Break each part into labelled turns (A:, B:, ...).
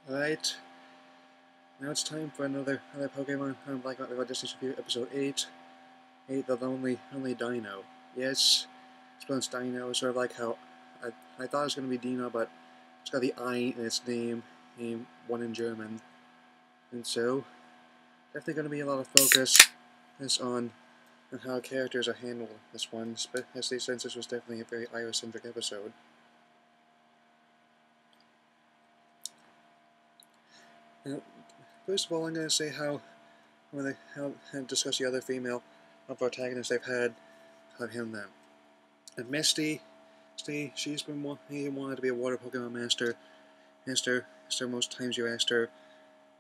A: Alright, now it's time for another Pokemon BW Rival Destinies review, episode 8. 8, the Lonely Deino. Yes, it's pronounced Dino, sort of like how I thought it was going to be Dino, but it's got the I in its name, one in German. And so, definitely going to be a lot of focus on how characters are handled this one, especially since this was definitely a very Irish-centric episode. Now, first of all, I'm going to say how discuss the other female protagonists they've had him them. And Misty, she's been wanted to be a water Pokemon master. Most times you asked her,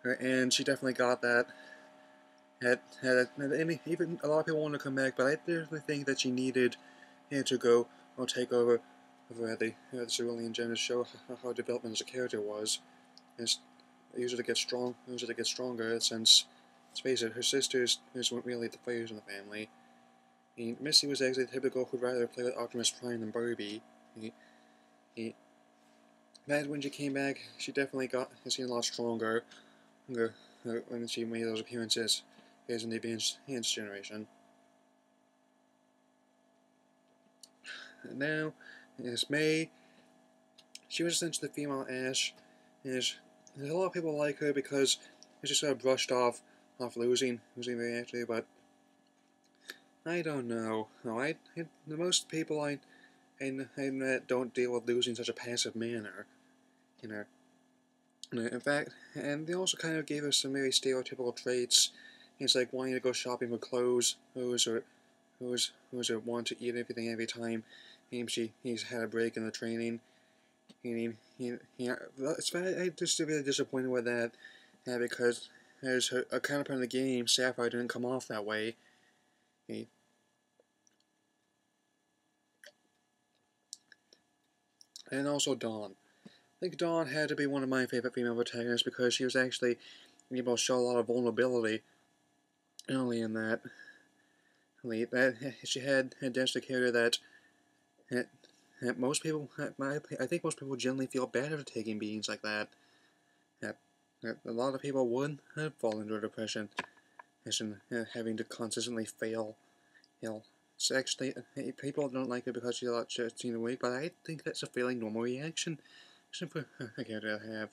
A: and she definitely got that. Even a lot of people want to come back, but I definitely think that she needed to go or take over the Cerulean Gem to show how development as a character was. It's usually to get stronger, since let's face it, her sisters weren't really the players in the family. Misty was actually the typical who'd rather play with Optimus Prime than Barbie. But when she came back, she definitely seen a lot stronger when she made those appearances as in the Advanced generation. And now, is May. She was essentially the female Ash. A lot of people like her because she sort of brushed off losing very actually, but I don't know. Most people I met don't deal with losing in such a passive manner. In fact, and they also kind of gave us some very stereotypical traits. It's like wanting to go shopping for clothes, who's want to eat everything every time he's had a break in the training. I'm just really disappointed with that, because there's a counterpart in the game, Sapphire, didn't come off that way. And also Dawn. I think Dawn had to be one of my favorite female protagonists because she was actually able to show a lot of vulnerability. Not only in that, she had danced a character that most people, I think most people generally feel bad after taking beatings like that. A lot of people would fall into a depression, having to consistently fail. It's actually, people don't like it because she's a lot weak, but I think that's a fairly normal reaction for a character to have.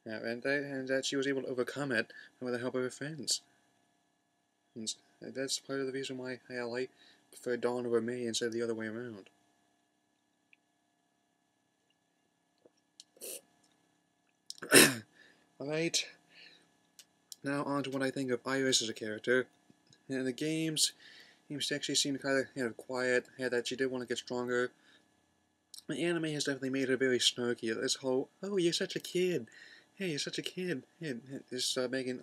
A: And that she was able to overcome it with the help of her friends. And that's part of the reason why I prefer Dawn over May instead of the other way around. Alright, now on to what I think of Iris as a character. In the games, she actually seemed kind of quiet, that she did want to get stronger. The anime has definitely made her very snarky. This whole, oh, you're such a kid. Hey, you're such a kid. Just making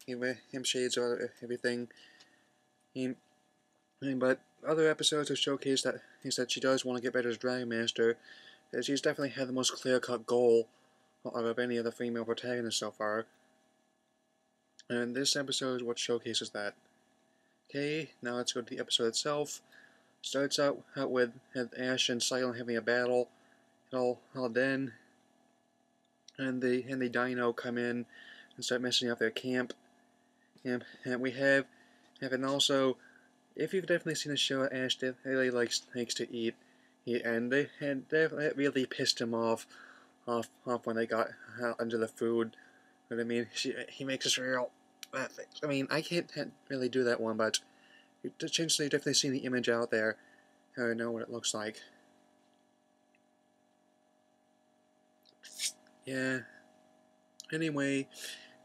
A: him shades out of everything. But other episodes have showcased that she does want to get better as Dragon Master. She's definitely had the most clear-cut goal of any of the female protagonists so far. And this episode is what showcases that. Okay, now let's go to the episode itself. Starts out with Ash and Silent having a battle. All then, and the Dino come in and start messing up their camp. And we have and also, if you've definitely seen the show, Ash really likes to eat, and that really pissed him off when they got under the food. But I mean, he makes us real. I mean, I can't really do that one, but you've definitely seen the image out there. I know what it looks like. Yeah. Anyway,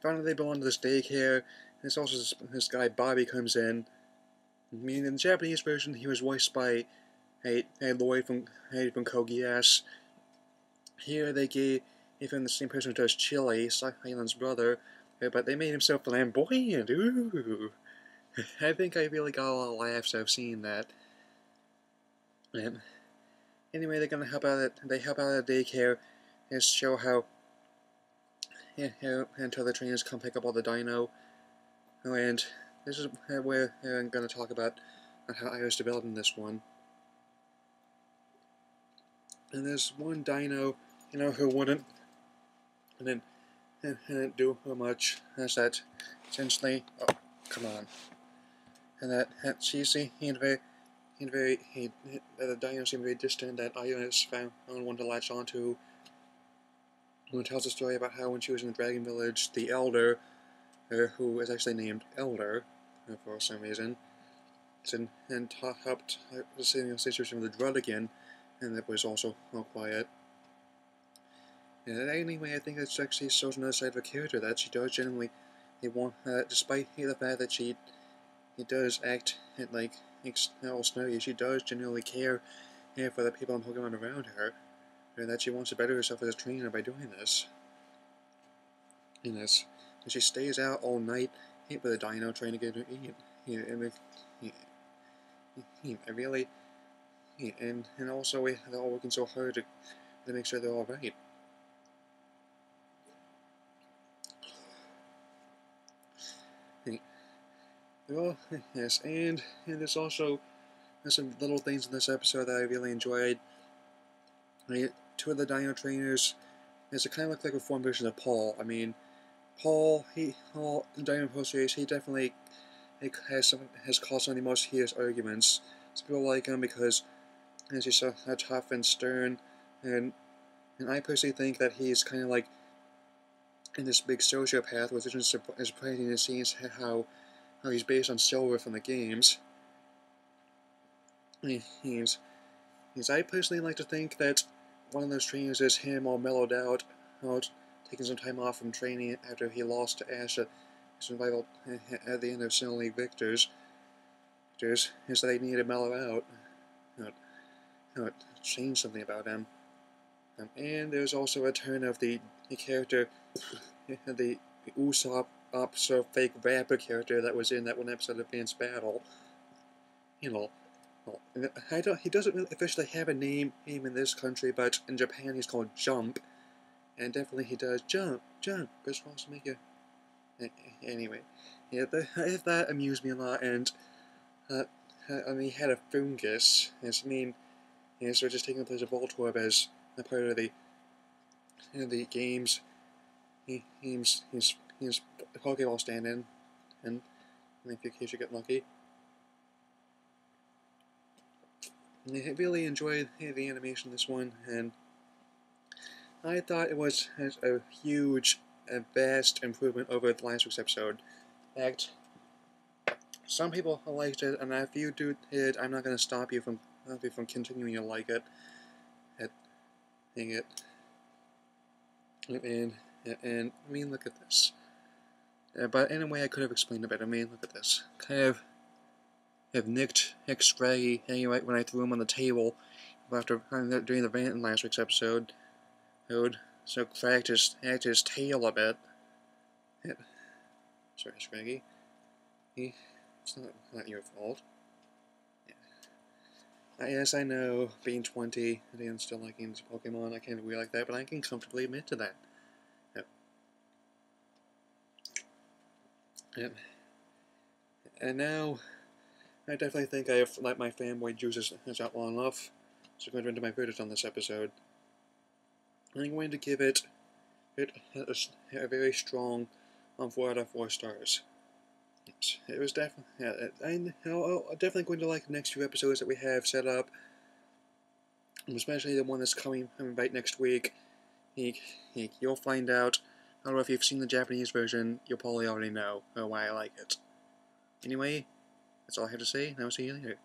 A: finally they belong to this daycare. There's also this guy Bobby comes in. I mean, in the Japanese version, he was voiced by Lloyd from Code Geass. Here they gave him the same person who does Chili, Silent's brother, but they made him so flamboyant. Ooh. I think I really got a lot of laughs out of seeing that. Anyway, they're gonna help out. They help out at the daycare and show how until the trainers come pick up all the Dino. And this is where I'm gonna talk about how I was developing this one. And there's one Dino who wouldn't, and then and didn't do much. As that, essentially, oh, come on, and that cheesy, the dino seemed very distant. That Ionis found one to latch onto. Who tells a story about how when she was in the Dragon Village, the Elder, who is actually named Elder, for some reason, and helped the situation with the drug again, and that was also all quiet. And anyway, I think that actually shows another side of a character, that she does genuinely want, despite the fact that he does act like all snotty, she does genuinely care for the people and Pokemon around her, and that she wants to better herself as a trainer by doing this. And she stays out all night with a dino trying to get her to eat. I really, and also they're all working so hard to make sure they're all right. Well, yes, and there's also some little things in this episode that I really enjoyed. Two of the dino trainers, it kind of look like a form version of Paul. I mean, Paul in Dino Post series, he definitely has caused some of the most heated arguments. Some people like him because he's so tough and stern, and I personally think that he's kind of like in this big sociopath, which is surprising to see how he's based on Silver from the games. I personally like to think that one of those trainers is him all mellowed out, taking some time off from training after he lost to Ash at survival at the end of Sinnoh League Victors. Is that they need to mellow out, change something about him. And there's also a turn of the character, the Usopp sort of fake rapper character that was in that one episode of Advanced Battle. He doesn't really officially have a name in this country, but in Japan he's called Jump, and definitely he does jump. It's supposed to make you. Anyway, yeah, that amused me a lot, and he had a fungus. So just taking the place of Voltorb as a part of the games. He's a Pokeball stand-in, and in case you get lucky. I really enjoyed the animation of this one, and I thought it was a huge, vast improvement over last week's episode. In fact, some people liked it, and if you do it, I'm not going to stop you from continuing to like it. And I mean, look at this. But in a way, I could have explained it better. I mean, look at this. Kind of have nicked X-Ray anyway when I threw him on the table after doing the rant in last week's episode. So cracked his tail a bit. Sorry, Scraggy. It's not your fault. Yes, I know, being 20 and still liking Pokemon, I can't be like that, but I can comfortably admit to that. And now, I definitely think I have let my fanboy juices out long enough, so I'm going to enter my verdict on this episode. I'm going to give it a very strong 4 out of 4 stars. Yes, it was definitely. I'm definitely going to like the next few episodes that we have set up, especially the one that's coming right next week. You'll find out. I don't know if you've seen the Japanese version. You'll probably already know why I like it. Anyway, that's all I have to say, and I'll see you later.